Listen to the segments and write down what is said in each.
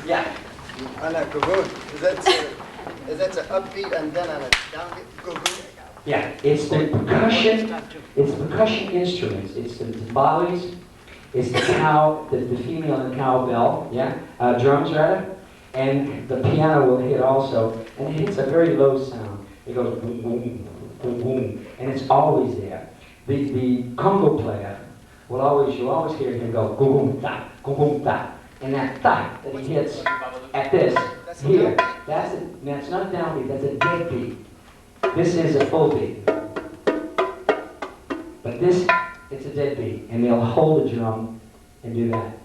Yeah. On a go-go. Is that an upbeat and then on a downbeat go-go? Yeah, it's the percussion. It's percussion instruments. It's the timbales. It's the cow, the female and cowbell. Yeah, drums rather, and the piano will hit also, and it hits a very low sound. It goes boom, boom, boom, boom, and it's always there. The congo player will always, you'll always hear him go boom, boom, da, boom, boom, da, and that da that he hits at this here. That's not a downbeat. That's a dead beat. This is a full beat. But this, it's a dead beat. And they'll hold the drum and do that.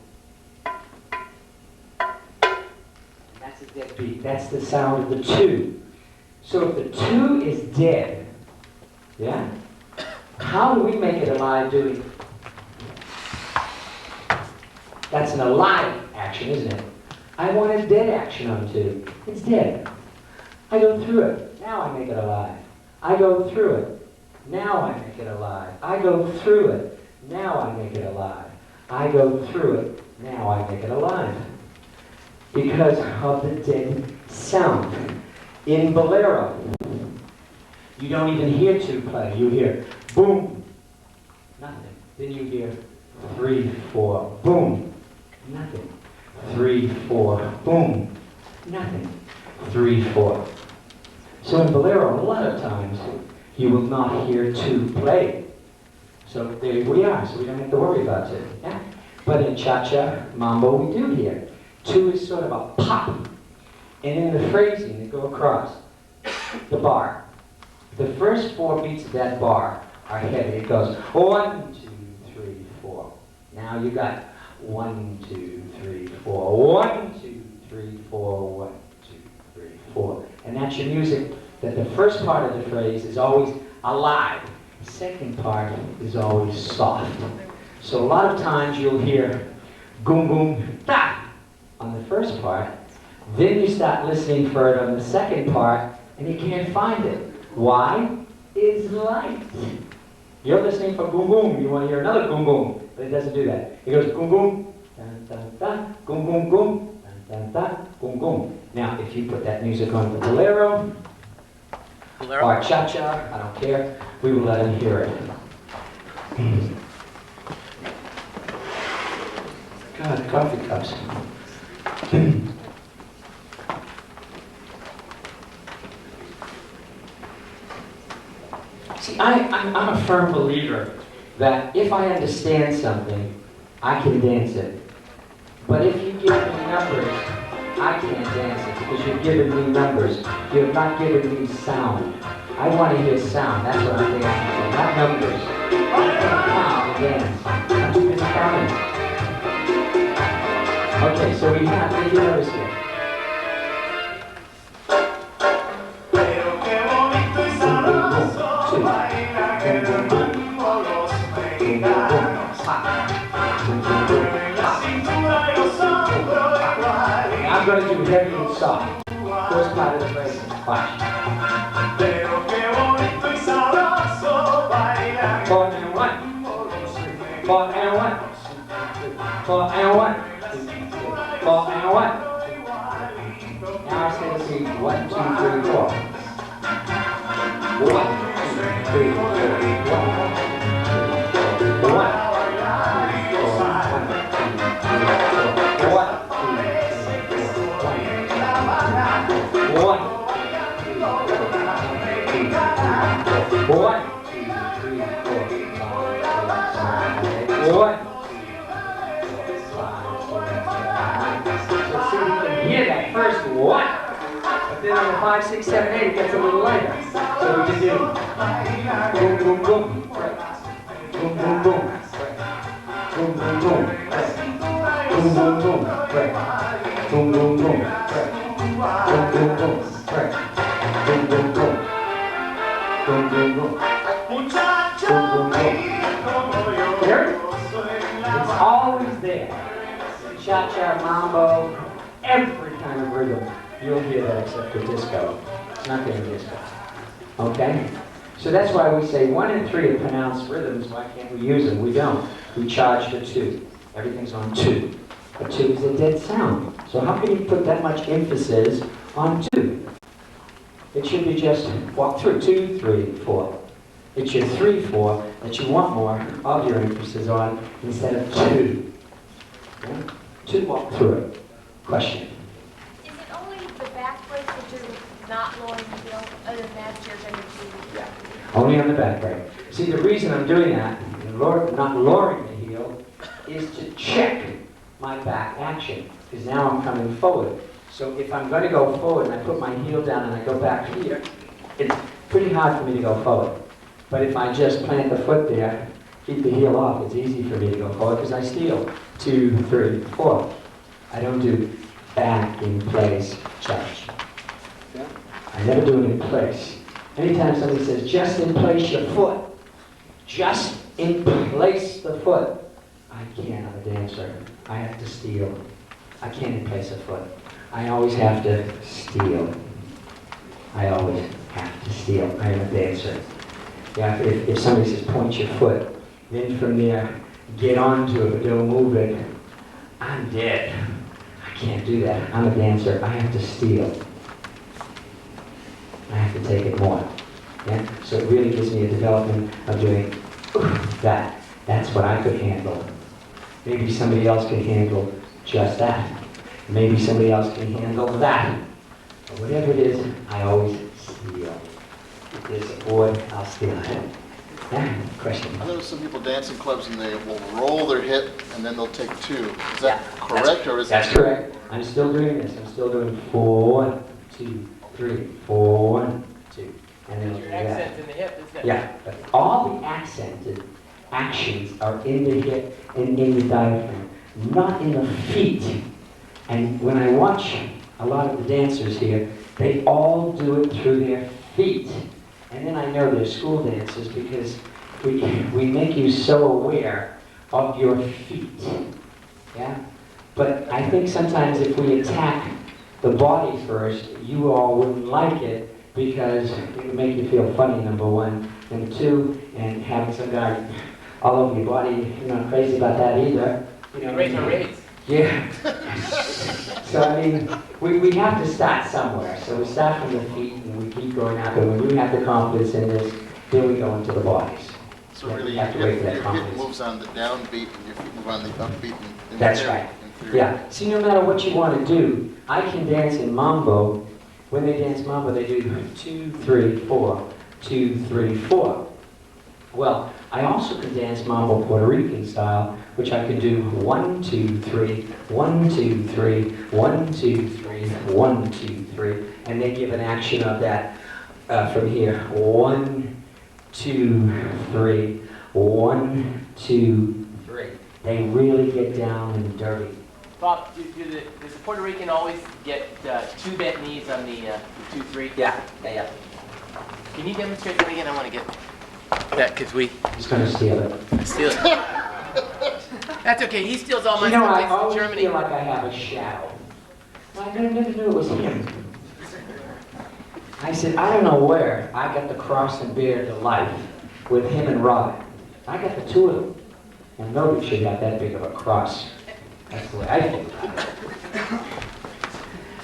That's a dead beat. That's the sound of the two. So if the two is dead, yeah? How do we make it alive doing? That's an alive action, isn't it? I want a dead action on two. It's dead. I go through it. Now I make it alive. I go through it. Now I make it alive. I go through it. Now I make it alive. I go through it. Now I make it alive. Because of the dead sound. In bolero, you don't even hear two play. You hear boom, nothing. Then you hear 3, 4, boom, nothing. 3, 4, boom, nothing. 3, 4. So in bolero, a lot of times, you will not hear two play. So there we are, so we don't have to worry about it. Yeah? But in cha-cha, mambo, we do hear. Two is sort of a pop. And in the phrasing, they go across the bar. The first 4 beats of that bar are heavy. It goes 1, 2, 3, 4. Now you got 1, 2, 3, 4. 1, 2, 3, 4. 1, 2, 3, 4. And that's your music. That the first part of the phrase is always alive. The second part is always soft. So a lot of times you'll hear goom goom da on the first part. Then you start listening for it on the second part, and you can't find it. Why? It's light. You're listening for boom boom. You want to hear another boom boom, but it doesn't do that. It goes boom boom, dun dun dun, boom boom boom, dun dun dun, boom boom. Now, if you put that music on the bolero or cha-cha, I don't care, we will let him hear it. God, coffee cups. See, I'm a firm believer that if I understand something, I can dance it. But if you give me numbers, I can't dance it because you've given me numbers. You have not given me sound. I want to hear sound. That's what I'm dancing for, not numbers. Now to dance. I'm too busy counting. Okay, so we have to notice here. I'm going to do heavy and soft. First part of the phrase. Watch. 4 and 1. 4 and 1. 4 and 1. 4 and 1. Now I say, let's see, 1, 2, 3, 4. 1, 2, 3, 4. 1, then on the 5, 6, 7, 8, it gets a little lighter. So we can do boom, boom, boom, right. Boom, boom, boom, right. Boom, boom, boom, right. Boom, boom, boom, right. Boom, boom, boom, right. Boom, boom, boom, right. Boom, boom, boom. Boom, boom, boom. Boom, boom, boom. Hear it? It's always there. Cha-cha, mambo, every kind of rhythm. You'll hear that except for disco. It's not going to be disco. Okay? So that's why we say 1 and 3 are pronounced rhythms. Why can't we use them? We don't. We charge for 2. Everything's on 2. A 2 is a dead sound. So how can you put that much emphasis on 2? It should be just walk through 2, 3, 4. It's your 3, 4 that you want more of your emphasis on instead of 2. Yeah? 2 walk through it. Question. Is it only the back break that you're not lowering the heel? Other than that, you're going to do? Yeah. Only on the back break. See, the reason I'm doing that, and not lowering the heel, is to check my back action. Because now I'm coming forward. So if I'm going to go forward and I put my heel down and I go back here, it's pretty hard for me to go forward. But if I just plant the foot there, keep the heel off, it's easy for me to go forward because I steal 2, 3, 4. I don't do back in place touch. I never do it in place. Anytime somebody says, just in place your foot, just in place the foot, I can't, I'm a dancer. I have to steal. I can't in place a foot. I always have to steal. I always have to steal. I am a dancer. Yeah, if somebody says point your foot, then from there, get onto it, but don't move it, I'm dead. I can't do that. I'm a dancer. I have to steal. I have to take it more. Yeah? So it really gives me a development of doing that. That's what I could handle. Maybe somebody else can handle just that. Maybe somebody else can handle that. But whatever it is, I always steal. If there's a board, I'll steal it. Yeah, question. I know some people dance in clubs and they will roll their hip and then they'll take 2. Is that correct or is That's correct. I'm still doing this. I'm still doing 4, 2, 3, 4, 2. And then Your accent in the hip, isn't it? Yeah, but all the accented actions are in the hip and in the diaphragm, not in the feet. And when I watch a lot of the dancers here, they all do it through their feet. And then I know they're school dancers because we make you so aware of your feet. Yeah? But I think sometimes if we attack the body first, you all wouldn't like it because it would make you feel funny, number 1. And 2, and having some guy all over your body, you're not crazy about that either. You know, Raise our rates. yeah. So I mean, we have to start somewhere. So we start from the feet and we keep going out. And when we have the confidence in this, then we go into the bodies. So Yeah, really you your have to wait for that hip confidence. moves on the down beat and your feet move on the up beat. In That's theory- right. in theory. Yeah. See, no matter what you want to do, I can dance in mambo. When they dance mambo, they do 2, 3, 4, 2, 3, 4. Well, I also can dance mambo Puerto Rican style, which I can do 1, 2, 3, 1, 2, 3, 1, 2, 3, 1, 2, 3, and they give an action of that from here. 1, 2, 3, 1, 2, 3. They really get down and dirty. Bob, does the Puerto Rican always get 2 bent knees on the 2, 3? Yeah. Can you demonstrate that again? I want to get that because we He's going to steal it. steal it. That's okay. He steals all my You know, stuff. I Takes it to always Germany. feel like I have a shadow. I never knew it was him. I said, I don't know where I got the cross and bear to life with him and Robin. I got the 2 of them. And nobody should have that big of a cross. That's the way I feel about it.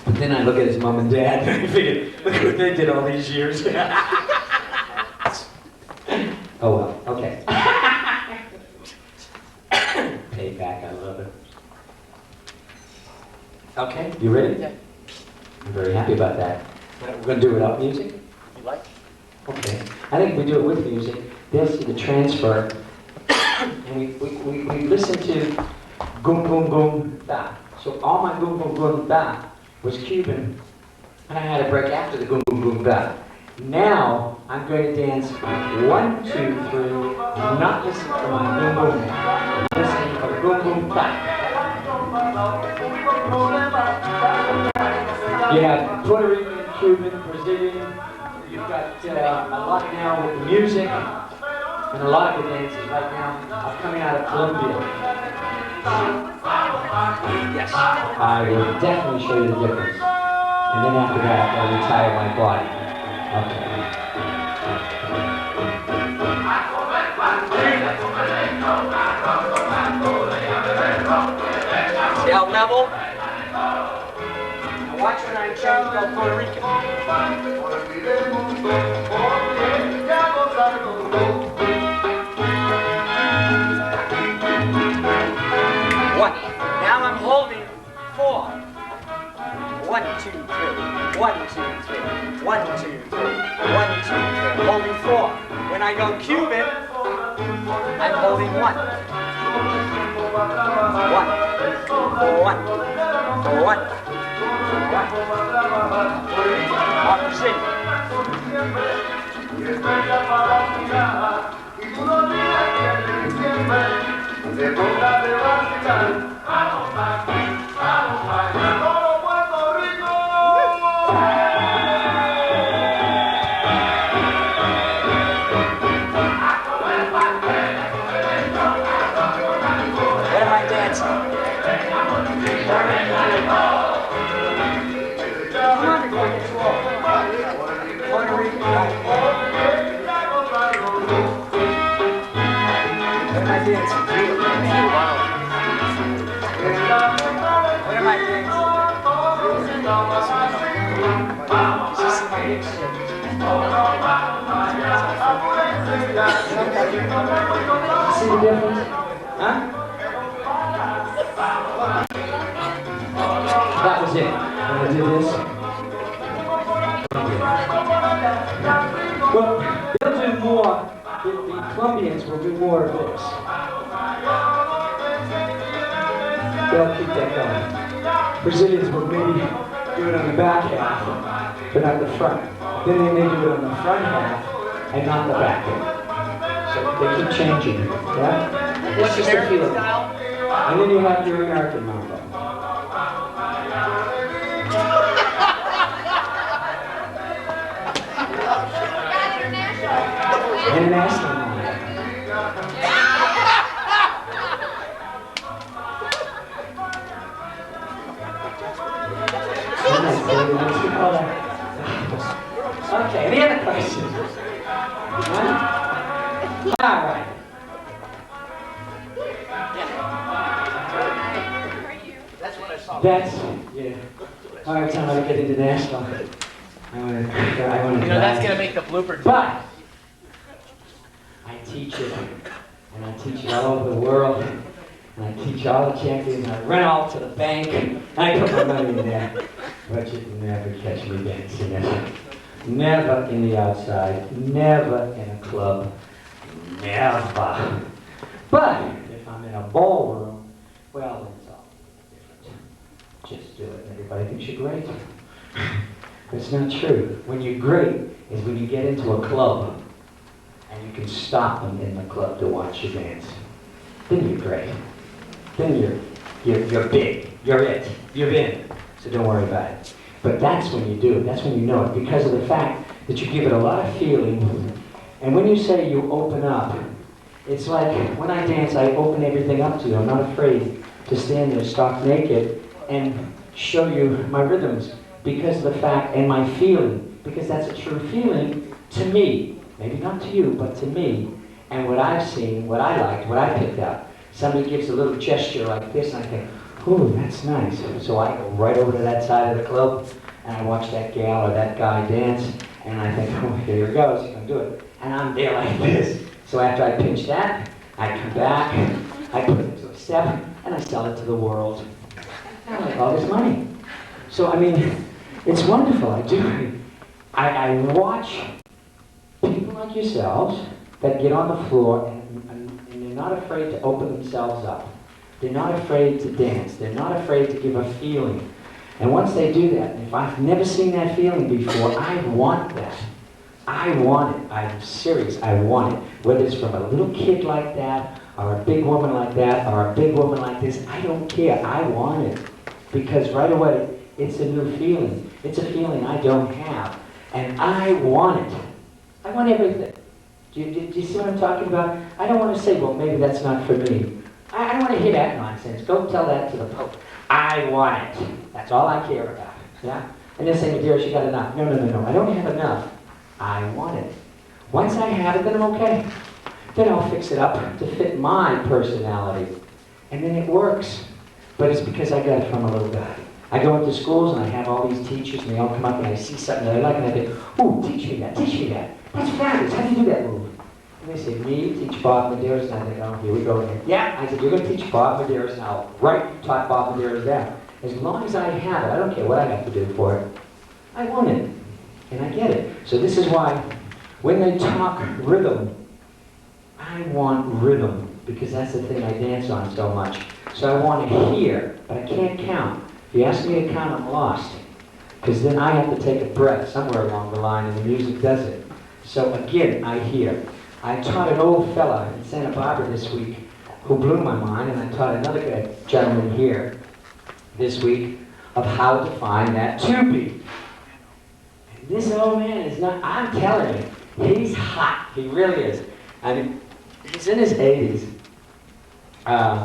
But then I look at his mom and dad and I figure, look what they did all these years. Oh well, okay. Payback, I love it. Okay, you ready? Yeah. I'm very happy about that. We're going to do it without music? You like? Okay. I think if we do it with music, they'll see the transfer. And we listen to goom, goom, goom, da. So all my goom, goom, goom, da was Cuban. And I had a break after the goom, goom, goom, da. Now, I'm going to dance 1, 2, 3, not listen for my boom boom, listening for boom boom clap. You have Puerto Rican, Cuban, Brazilian, you've got a lot now with the music, and a lot of the dances right now are coming out of Colombia. Yes, I will definitely show you the difference. And then after that, I'll retire my body. Okay. The album devil. Now watch when I change go Puerto Rican. One. Now I'm holding 4. 1, 2, 3. 1, 2, 3. 1, 2, 3. 1, 2, 3. Holding 4. When I go Cuban, I'm holding 1. 1. 1. 1. 1. Opposite. See the difference? Huh? That was it. When I did this. Well, they'll do more. The Colombians will do more of this. They'll keep that going. Brazilians will maybe do it on the back half, but not the front. Then they may do it on the front half and not the back half. So they keep changing. Yeah? It's just a feeling. And then you have your American mambo. International mambo. Okay, any other questions? Huh? All right. That's, yeah. All right, time to get international. I want to. That's going to make the blooper. But I teach it, and I teach it all over the world, and I teach all the champions. I run all to the bank, and I put my money in there. But you can never catch me dancing it. Never in the outside, never in a club, never. But if I'm in a ballroom, well, it's all different. Just do it, and everybody thinks you're great. But it's not true. When you're great is when you get into a club and you can stop them in the club to watch you dance. Then you're great. Then you're big. You're it. You're in. So don't worry about it. But that's when you do it. That's when you know it. Because of the fact that you give it a lot of feeling. And when you say you open up, it's like when I dance, I open everything up to you. I'm not afraid to stand there stark naked and show you my rhythms because of the fact and my feeling. Because that's a true feeling to me. Maybe not to you, but to me. And what I've seen, what I liked, what I picked up. Somebody gives a little gesture like this, and I think, ooh, that's nice. So I go right over to that side of the club, and I watch that gal or that guy dance, and I think, oh, here he goes, he's gonna do it. And I'm there like this. So after I pinch that, I come back, I put it into a step, and I sell it to the world. And I make all this money. So, I mean, it's wonderful, I do. I watch people like yourselves that get on the floor, and they're not afraid to open themselves up. They're not afraid to dance. They're not afraid to give a feeling. And once they do that, if I've never seen that feeling before, I want that. I want it. I'm serious. I want it. Whether it's from a little kid like that, or a big woman like that, or a big woman like this, I don't care. I want it. Because right away, it's a new feeling. It's a feeling I don't have. And I want it. I want everything. Do you see what I'm talking about? I don't want to say, well, maybe that's not for me. I don't want to hear that nonsense. Go tell that to the Pope. I want it. That's all I care about. Yeah? And they'll say, Medeiros, you got enough. No. I don't have enough. I want it. Once I have it, then I'm okay. Then I'll fix it up to fit my personality. And then it works. But it's because I got it from a little guy. I go into schools and I have all these teachers and they all come up and I see something that I like and I think, ooh, teach me that, teach me that. That's fabulous, how do you do that move? And they say, me, teach Bob Medeiros, and I think, oh, here we go again. Yeah, I said, you're going to teach Bob Medeiros now. Right, you taught Bob Medeiros down. As long as I have it, I don't care what I have to do for it. I want it, and I get it. So this is why, when they talk rhythm, I want rhythm, because that's the thing I dance on so much. So I want to hear, but I can't count. If you ask me to count, I'm lost. Because then I have to take a breath somewhere along the line, and the music does it. So again, I hear. I taught an old fella in Santa Barbara this week who blew my mind, and I taught another guy, gentleman here this week of how to find that two beat. And this old man is not, I'm telling you, he's hot. He really is. I mean, he's in his 80s,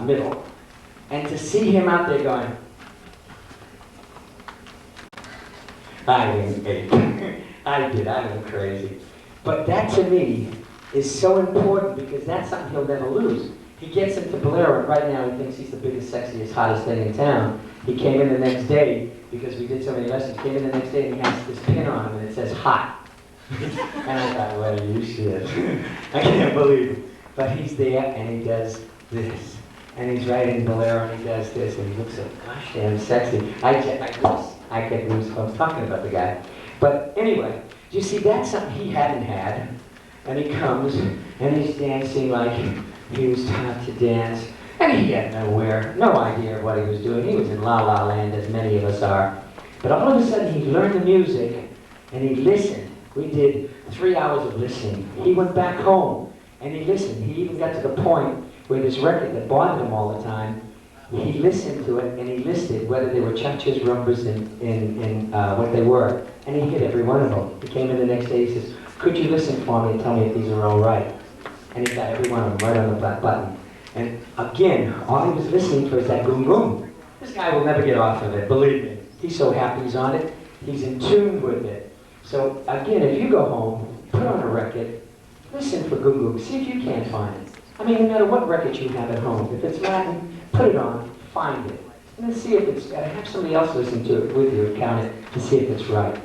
middle, and to see him out there going, I went ape. I did, I went crazy. But that to me is so important because that's something he'll never lose. He gets into Bolero, and right now he thinks he's the biggest, sexiest, hottest thing in town. He came in the next day, because we did so many lessons, came in the next day and he has this pin on him and it says hot. And I thought, well, you shit. I can't believe it. But he's there and he does this. And he's right in Bolero and he does this and he looks so gosh damn sexy. I get goosebumps talking about the guy. But anyway, you see, that's something he hadn't had. And he comes and he's dancing like he was taught to dance. And he had no idea what he was doing. He was in La La Land, as many of us are. But all of a sudden he learned the music and he listened. We did 3 hours of listening. He went back home and he listened. He even got to the point where this record that bothered him all the time, he listened to it and he listed whether they were cha-chas, rumbas, and what they were. And he hit every one of them. He came in the next day, he says, could you listen for me and tell me if these are all right? And he got every one of them right on the black button. And again, all he was listening for is that boom boom. This guy will never get off of it, believe me. He's so happy he's on it. He's in tune with it. So again, if you go home, put on a record, listen for goom goom, see if you can't find it. I mean, no matter what record you have at home, if it's Latin, put it on, find it. And then see if it's, have somebody else listen to it with you and count it to see if it's right.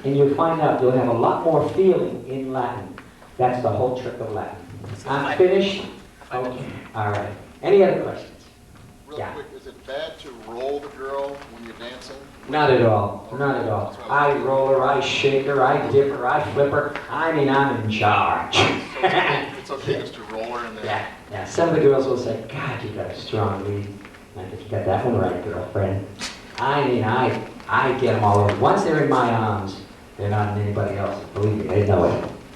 And you'll find out you'll have a lot more feeling in Latin. That's the whole trick of Latin. I'm finished? Okay, all right. Any other questions? Real Yeah. quick, is it bad to roll the girl when you're dancing? Not at all, not at all. I roll her, I shake her, I dip her, I flip her. I mean, I'm in charge. It's okay just to roll her and then... Yeah. Some of the girls will say, God, you got a strong lead. And I think you got that one right, girlfriend. I mean, I get them all over. Once they're in my arms, they're not in anybody else. Believe me, they know it.